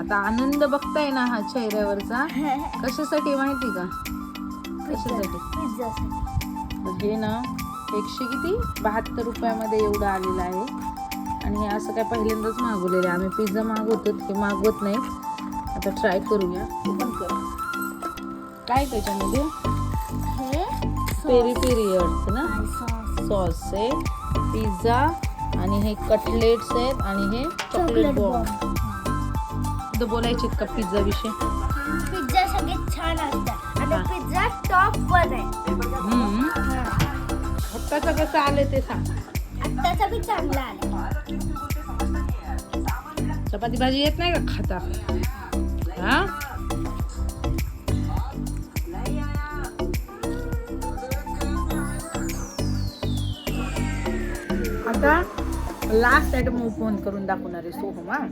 आता आनंद बघताय ना हा चेहऱ्यावरचा, कशासाठी माहिती का? कशासाठी? हे ना 172 रुपयामध्ये एवढं आलेलं आहे. आणि हे असं काय पहिल्यांदाच मागवलेलं आहे. आम्ही पिझ्झा मागवतो, हे मागवत नाही. आता ट्राय करूया. पण करा काय त्याच्यामध्ये पेरी पेरी ना सॉस आहे, पिझ्झा आणि हे कटलेट्स आहेत आणि हे चॉकलेट बॉम्ब. तुझं बोलायचे का पिझ्झा विषय? पिझ्झा सगळ्यात छान असतात आणि पिझ्झा टॉप वर आहे. आत्ताचा कसं आलं ते सांग. आत्ताचा बी चांगला आला. चपाती भाजी येत नाही का खाता? हा आता लास्ट आयटम ओपन करून दाखवणार आहे सोहम. हा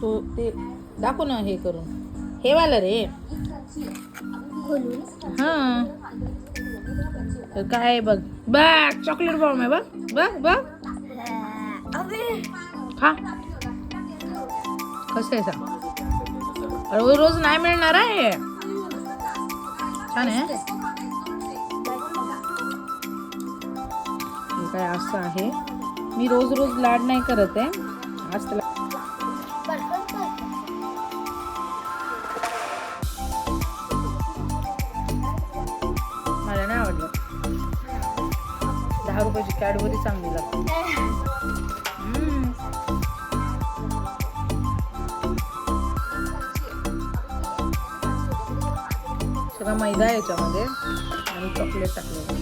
तो ते दाखव ना हे करून. हे वाला रे. हा तर काय बघ बघ चॉकलेट बॉम्ब आहे. बघ बघ बघ खा कसं आहे सांग. रोज रोज नाही मिळणार आहे. छान आहे. काय असं आहे. मी रोज रोज लाड नाही करत आहे. आज त्याला मला नाही आवडलं. 10 रुपयाची कॅडबरी चांगली लागते. सगळा मैदा आहे याच्यामध्ये आणि चॉकलेट टाकलेलं.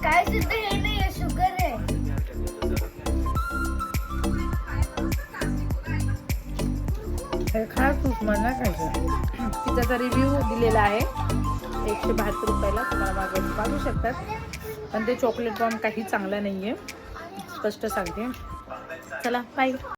काय सुद्धा हे नाही, शुगर आहे. खास उस्मान ना खायचं. तिचा रिव्ह्यू दिलेला आहे 172 रुपयाला. तुम्हाला मागवून पाहू शकतात. पण ते चॉकलेट बॉम्ब काही चांगला नाही आहे, स्पष्ट सांगते. चला बाय.